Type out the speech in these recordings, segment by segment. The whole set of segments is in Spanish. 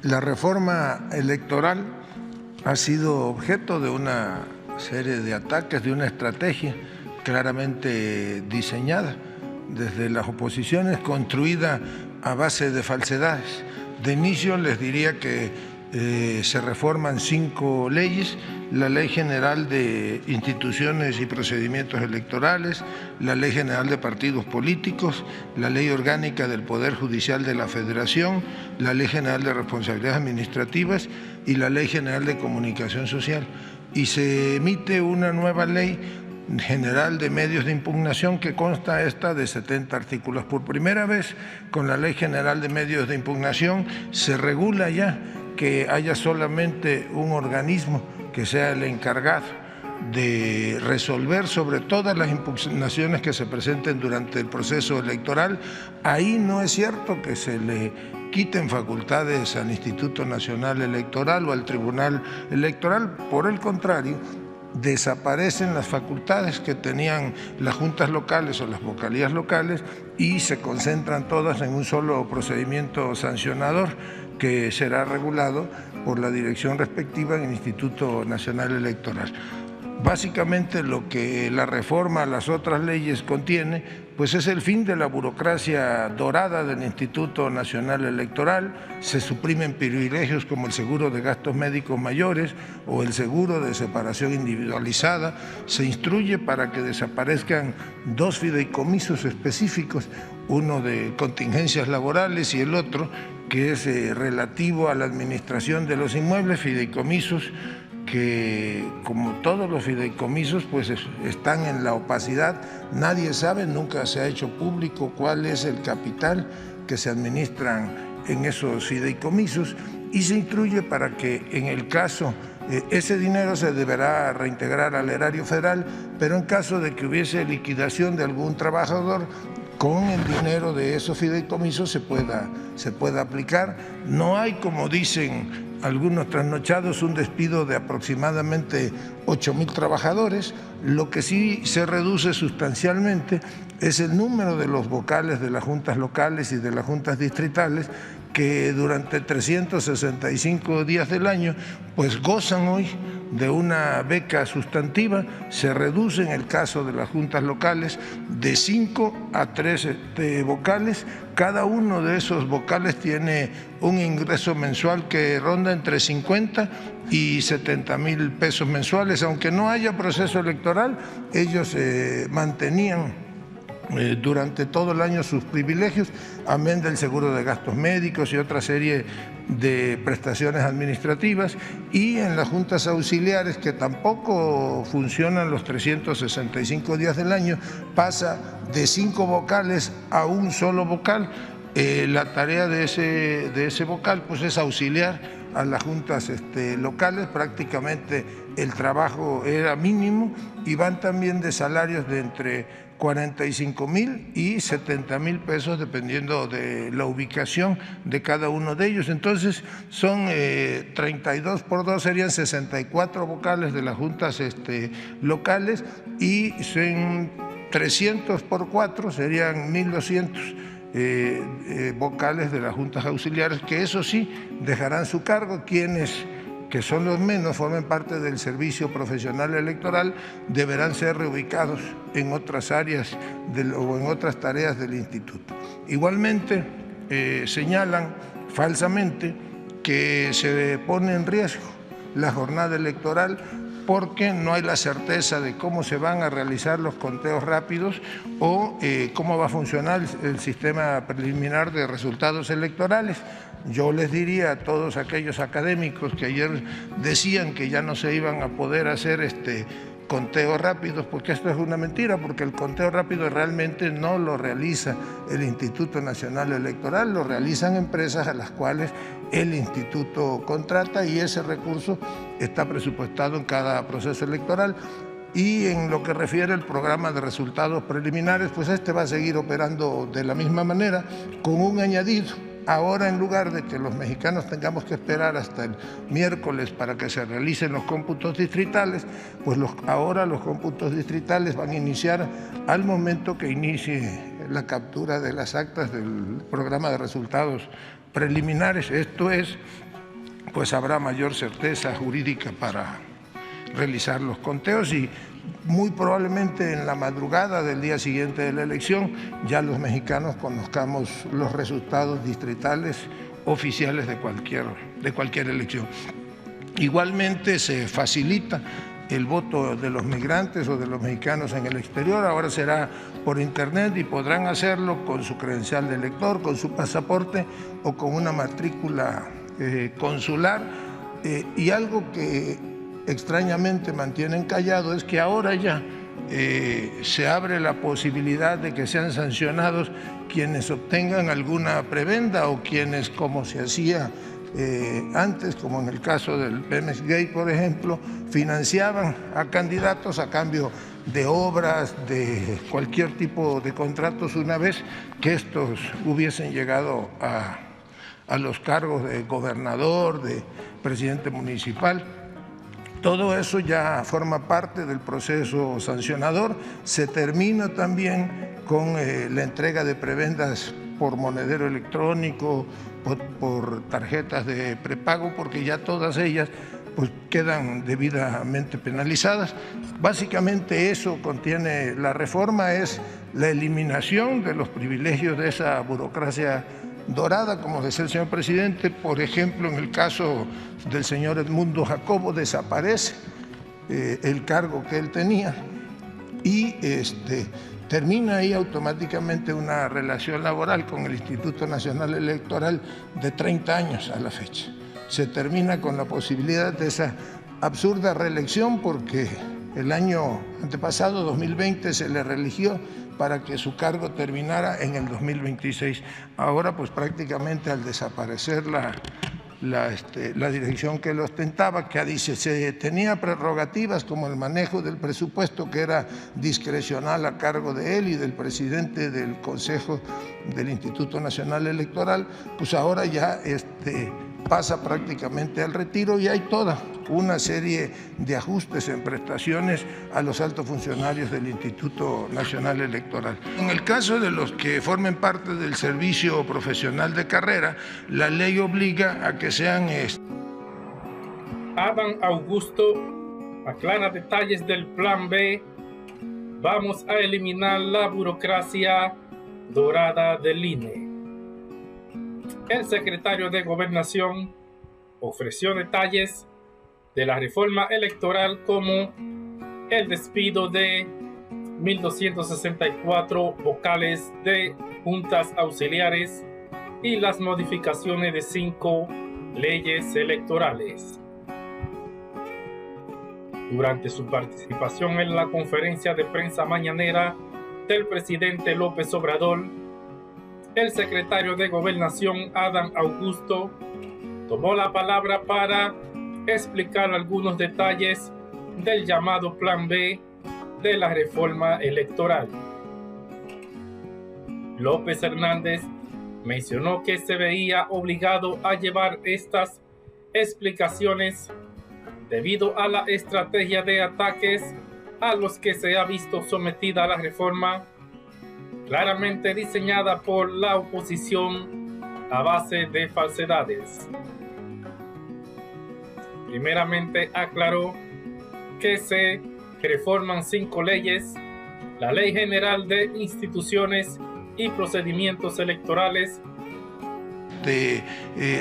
La reforma electoral ha sido objeto de una serie de ataques, de una estrategia claramente diseñada desde las oposiciones, construida a base de falsedades. De inicio les diría que se reforman 5 leyes: la Ley General de Instituciones y Procedimientos Electorales, la Ley General de Partidos Políticos, la Ley Orgánica del Poder Judicial de la Federación, la Ley General de Responsabilidades Administrativas y la Ley General de Comunicación Social. Y se emite una nueva Ley General de Medios de Impugnación que consta esta de 70 artículos. Por primera vez, con la Ley General de Medios de Impugnación se regula ya que haya solamente un organismo que sea el encargado de resolver sobre todas las impugnaciones que se presenten durante el proceso electoral. Ahí no es cierto que se le quiten facultades al Instituto Nacional Electoral o al Tribunal Electoral. Por el contrario, desaparecen las facultades que tenían las juntas locales o las vocalías locales y se concentran todas en un solo procedimiento sancionador que será regulado por la dirección respectiva en el Instituto Nacional Electoral. Básicamente lo que la reforma a las otras leyes contiene, pues es el fin de la burocracia dorada del Instituto Nacional Electoral. Se suprimen privilegios como el seguro de gastos médicos mayores o el seguro de separación individualizada. Se instruye para que desaparezcan 2 fideicomisos específicos, uno de contingencias laborales y el otro que es relativo a la administración de los inmuebles, fideicomisos que, como todos los fideicomisos, pues están en la opacidad. Nadie sabe, nunca se ha hecho público cuál es el capital que se administran en esos fideicomisos, y se instruye para que en el caso, ese dinero se deberá reintegrar al erario federal, pero en caso de que hubiese liquidación de algún trabajador, con el dinero de esos fideicomisos se pueda aplicar. No hay, como dicen algunos trasnochados, un despido de aproximadamente 8,000 trabajadores. Lo que sí se reduce sustancialmente es el número de los vocales de las juntas locales y de las juntas distritales, que durante 365 días del año pues gozan hoy de una beca sustantiva. Se reduce en el caso de las juntas locales de 5 a 3 vocales. Cada uno de esos vocales tiene un ingreso mensual que ronda entre 50 y 70,000 pesos mensuales. Aunque no haya proceso electoral, ellos mantenían durante todo el año sus privilegios, amén del seguro de gastos médicos y otra serie de prestaciones administrativas. Y en las juntas auxiliares, que tampoco funcionan los 365 días del año, pasa de 5 vocales a un solo vocal. La tarea de ese vocal pues es auxiliar a las juntas locales. Prácticamente el trabajo era mínimo, y van también de salarios de entre 45,000 y 70,000 pesos, dependiendo de la ubicación de cada uno de ellos. Entonces son 32 por 2, serían 64 vocales de las juntas locales, y son 300 por 4, serían 1,200 vocales de las juntas auxiliares, que eso sí dejarán su cargo. Quienes, que son los menos, formen parte del servicio profesional electoral, deberán ser reubicados en otras áreas o en otras tareas del instituto. Igualmente señalan falsamente que se pone en riesgo la jornada electoral porque no hay la certeza de cómo se van a realizar los conteos rápidos o cómo va a funcionar el sistema preliminar de resultados electorales. Yo les diría a todos aquellos académicos que ayer decían que ya no se iban a poder hacer conteos rápidos, porque esto es una mentira, porque el conteo rápido realmente no lo realiza el Instituto Nacional Electoral, lo realizan empresas a las cuales el instituto contrata, y ese recurso está presupuestado en cada proceso electoral. Y en lo que refiere al programa de resultados preliminares, pues va a seguir operando de la misma manera, con un añadido. Ahora, en lugar de que los mexicanos tengamos que esperar hasta el miércoles para que se realicen los cómputos distritales, pues ahora los cómputos distritales van a iniciar al momento que inicie la captura de las actas del programa de resultados preliminares. Esto es pues habrá mayor certeza jurídica para realizar los conteos y muy probablemente en la madrugada del día siguiente de la elección ya los mexicanos conozcamos los resultados distritales oficiales de cualquier elección. Igualmente se facilita el voto de los migrantes o de los mexicanos en el exterior, ahora será por internet y podrán hacerlo con su credencial de elector, con su pasaporte o con una matrícula consular. Y algo que extrañamente mantienen callado es que ahora ya se abre la posibilidad de que sean sancionados quienes obtengan alguna prebenda o quienes, como se hacía antes, como en el caso del Pemex Gate, por ejemplo, financiaban a candidatos a cambio de obras, de cualquier tipo de contratos, una vez que estos hubiesen llegado a los cargos de gobernador, de presidente municipal. Todo eso ya forma parte del proceso sancionador. Se termina también con la entrega de prebendas por monedero electrónico, por tarjetas de prepago, porque ya todas ellas pues quedan debidamente penalizadas. Básicamente eso contiene la reforma, es la eliminación de los privilegios de esa burocracia dorada, como decía el señor presidente. Por ejemplo, en el caso del señor Edmundo Jacobo desaparece el cargo que él tenía y termina ahí automáticamente una relación laboral con el Instituto Nacional Electoral de 30 años a la fecha. Se termina con la posibilidad de esa absurda reelección porque el año antepasado, 2020, se le reeligió para que su cargo terminara en el 2026. Ahora, pues prácticamente al desaparecer la dirección que lo ostentaba, que dice se tenía prerrogativas como el manejo del presupuesto, que era discrecional a cargo de él y del presidente del Consejo del Instituto Nacional Electoral, pues ahora ya pasa prácticamente al retiro y hay toda una serie de ajustes en prestaciones a los altos funcionarios del Instituto Nacional Electoral. En el caso de los que formen parte del servicio profesional de carrera, la ley obliga a que sean... Adán Augusto aclara detalles del Plan B. Vamos a eliminar la burocracia dorada del INE. El secretario de Gobernación ofreció detalles de la reforma electoral como el despido de 1.264 vocales de juntas auxiliares y las modificaciones de 5 leyes electorales. Durante su participación en la conferencia de prensa mañanera del presidente López Obrador, el secretario de Gobernación, Adán Augusto, tomó la palabra para explicar algunos detalles del llamado Plan B de la reforma electoral. López Hernández mencionó que se veía obligado a llevar estas explicaciones debido a la estrategia de ataques a los que se ha visto sometida la reforma, claramente diseñada por la oposición a base de falsedades. Primeramente aclaró que se reforman 5 leyes: la Ley General de Instituciones y Procedimientos Electorales,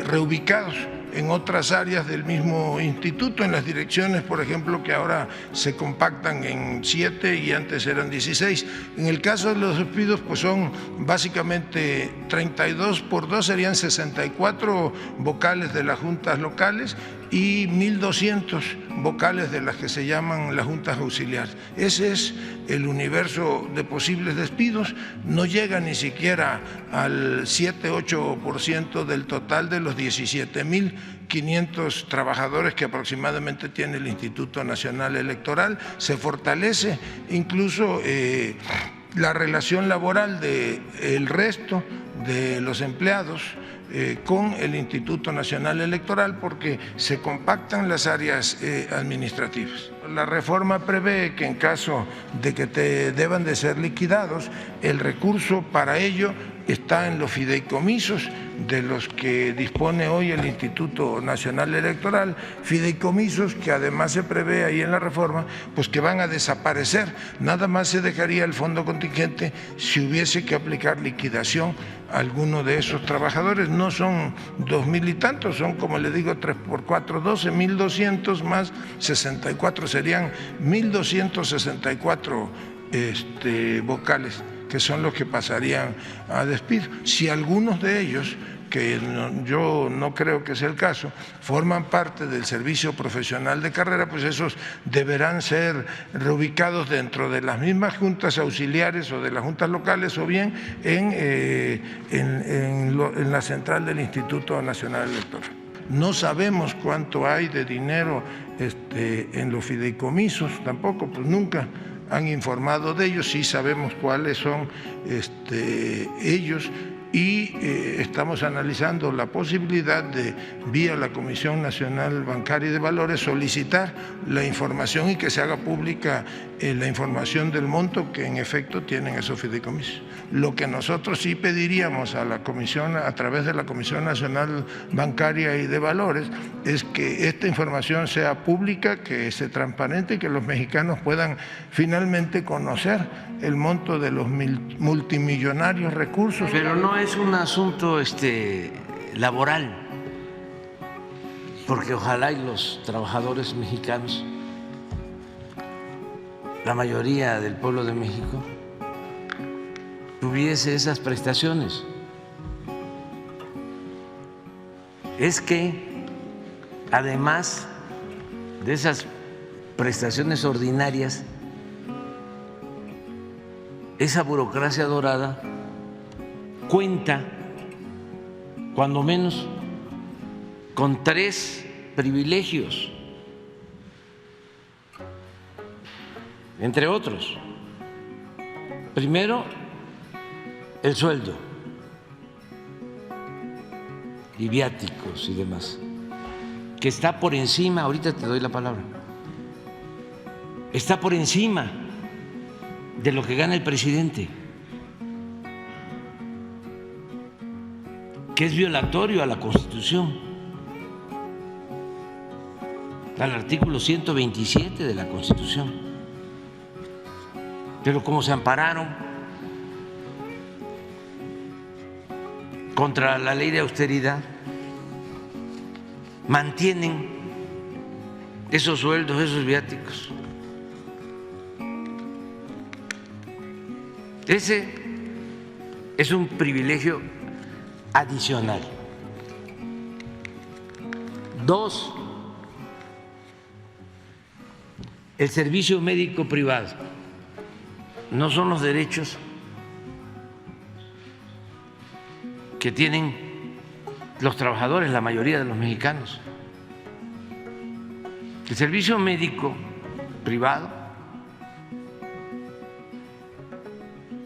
reubicados en otras áreas del mismo instituto, en las direcciones, por ejemplo, que ahora se compactan en 7 y antes eran 16. En el caso de los despidos, pues son básicamente 32 por 2, serían 64 vocales de las juntas locales y 1.200 vocales de las que se llaman las juntas auxiliares. Ese es el universo de posibles despidos, no llega ni siquiera al 7-8% del total de los 17.500 trabajadores que aproximadamente tiene el Instituto Nacional Electoral. Se fortalece incluso la relación laboral del resto de los empleados con el Instituto Nacional Electoral porque se compactan las áreas administrativas. La reforma prevé que en caso de que deban de ser liquidados, el recurso para ello está en los fideicomisos de los que dispone hoy el Instituto Nacional Electoral, fideicomisos que además se prevé ahí en la reforma, pues que van a desaparecer. Nada más se dejaría el fondo contingente si hubiese que aplicar liquidación a alguno de esos trabajadores. No son 2.000 y tantos, son, como le digo, 3 por 4, 12, 1.200 más 64, serían 1.264 vocales, que son los que pasarían a despido. Si algunos de ellos, que yo no creo que sea el caso, forman parte del servicio profesional de carrera, pues esos deberán ser reubicados dentro de las mismas juntas auxiliares o de las juntas locales, o bien en la central del Instituto Nacional Electoral. No sabemos cuánto hay de dinero en los fideicomisos, tampoco, pues nunca han informado de ellos. Sí sabemos cuáles son ellos, y estamos analizando la posibilidad de, vía la Comisión Nacional Bancaria y de Valores, solicitar la información y que se haga pública la información del monto que en efecto tienen esos fideicomisos. Lo que nosotros sí pediríamos a la Comisión, a través de la Comisión Nacional Bancaria y de Valores, es que esta información sea pública, que sea transparente y que los mexicanos puedan finalmente conocer el monto de los multimillonarios recursos. Pero no es un asunto laboral, porque ojalá y los trabajadores mexicanos, la mayoría del pueblo de México, tuviese esas prestaciones. Es que además de esas prestaciones ordinarias, esa burocracia dorada cuenta cuando menos con 3 privilegios, entre otros. Primero, el sueldo y viáticos y demás, que está por encima, ahorita te doy la palabra, está por encima de lo que gana el presidente, que es violatorio a la Constitución, al artículo 127 de la Constitución. Pero como se ampararon contra la ley de austeridad, mantienen esos sueldos, esos viáticos. Ese es un privilegio adicional. 2, el servicio médico privado. No son los derechos que tienen los trabajadores, la mayoría de los mexicanos. El servicio médico privado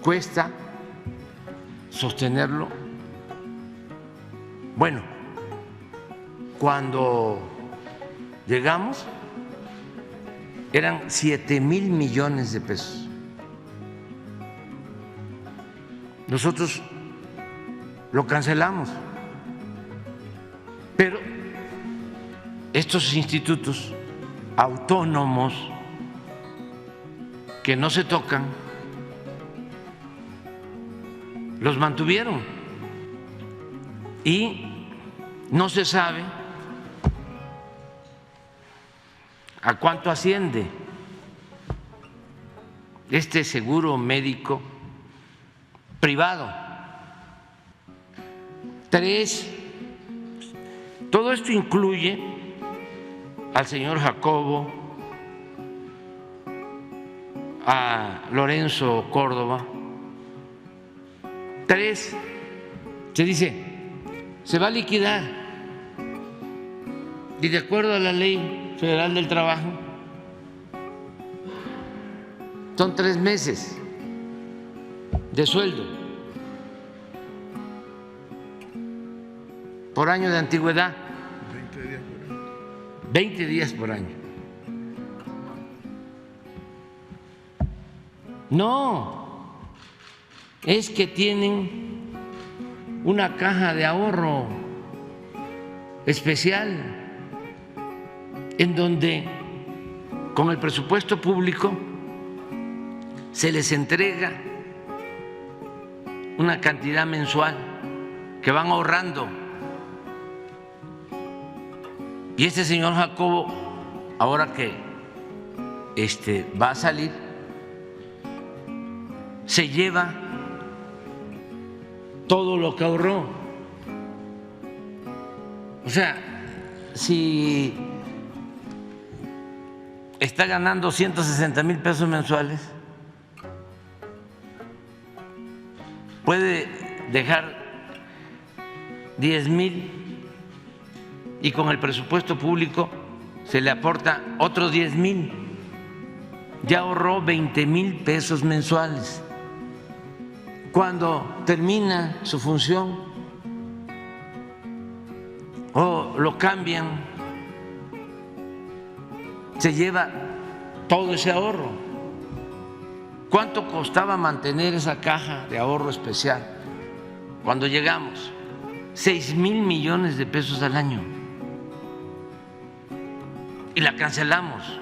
cuesta sostenerlo. Bueno, cuando llegamos eran 7,000 millones de pesos. Nosotros lo cancelamos, pero estos institutos autónomos que no se tocan los mantuvieron y no se sabe a cuánto asciende este seguro médico privado. 3, todo esto incluye al señor Jacobo, a Lorenzo Córdoba. 3, se dice, se va a liquidar, y de acuerdo a la Ley Federal del Trabajo son 3 meses de sueldo por año de antigüedad, 20 días por año. No, es que tienen una caja de ahorro especial en donde con el presupuesto público se les entrega una cantidad mensual que van ahorrando. Y este señor Jacobo, ahora que va a salir, se lleva todo lo que ahorró. O sea, si está ganando 160,000 pesos mensuales, puede dejar 10,000 y con el presupuesto público se le aporta otros 10,000. Ya ahorró 20,000 pesos mensuales. Cuando termina su función o lo cambian, se lleva todo ese ahorro. ¿Cuánto costaba mantener esa caja de ahorro especial cuando llegamos? 6,000 millones de pesos al año. Y la cancelamos.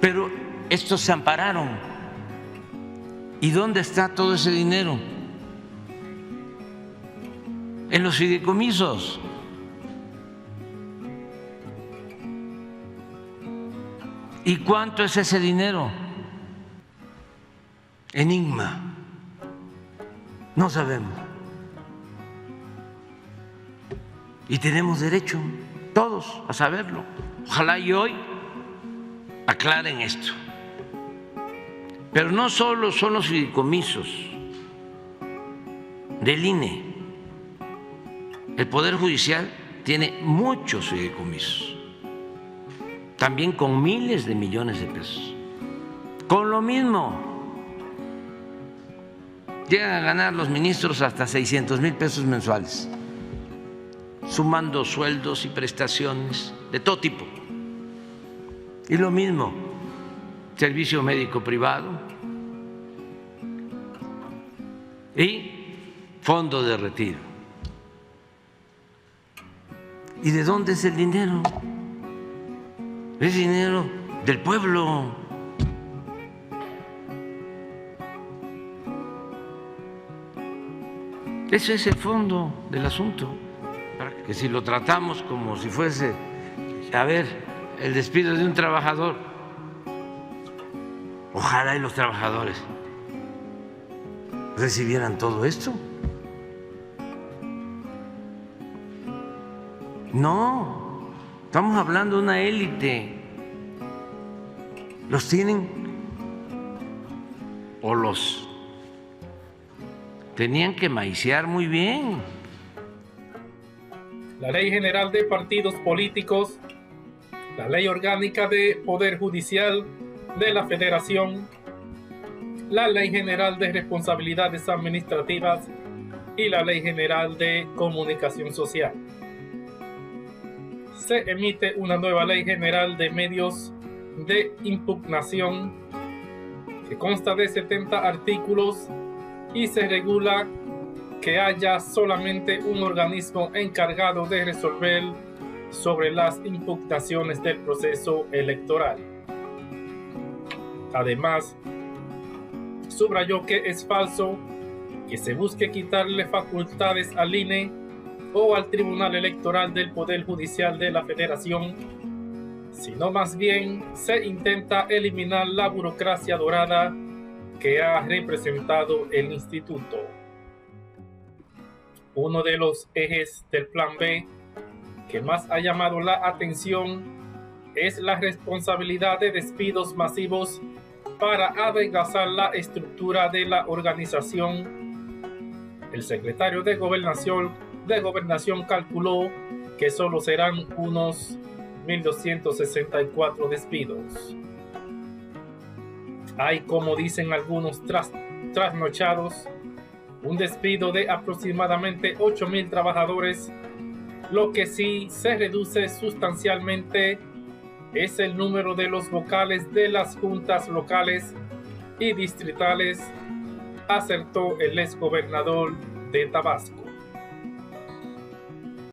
Pero estos se ampararon. ¿Y dónde está todo ese dinero? En los fideicomisos. ¿Y cuánto es ese dinero? Enigma. No sabemos. Y tenemos derecho, todos, a saberlo. Ojalá y hoy aclaren esto. Pero no solo son los fideicomisos del INE. El Poder Judicial tiene muchos fideicomisos, también con miles de millones de pesos. Con lo mismo, llegan a ganar los ministros hasta 600,000 pesos mensuales, sumando sueldos y prestaciones de todo tipo. Y lo mismo, servicio médico privado y fondo de retiro. ¿Y de dónde es el dinero? Es dinero del pueblo. Ese es el fondo del asunto. Que si lo tratamos como si fuese, a ver, el despido de un trabajador, ojalá y los trabajadores recibieran todo esto. No, estamos hablando de una élite. Los tienen o los tenían que maiciar muy bien. La Ley General de Partidos Políticos, la Ley Orgánica de Poder Judicial de la Federación, la Ley General de Responsabilidades Administrativas y la Ley General de Comunicación Social. Se emite una nueva Ley General de Medios de Impugnación que consta de 70 artículos y se regula que haya solamente un organismo encargado de resolver sobre las impugnaciones del proceso electoral. Además, subrayó que es falso que se busque quitarle facultades al INE o al Tribunal Electoral del Poder Judicial de la Federación, sino más bien se intenta eliminar la burocracia dorada que ha representado el instituto. Uno de los ejes del Plan B que más ha llamado la atención es la responsabilidad de despidos masivos para adelgazar la estructura de la organización. El secretario de Gobernación calculó que solo serán unos 1,264 despidos. Hay, como dicen algunos trasnochados, un despido de aproximadamente 8,000 trabajadores. Lo que sí se reduce sustancialmente es el número de los vocales de las juntas locales y distritales, acertó el exgobernador de Tabasco.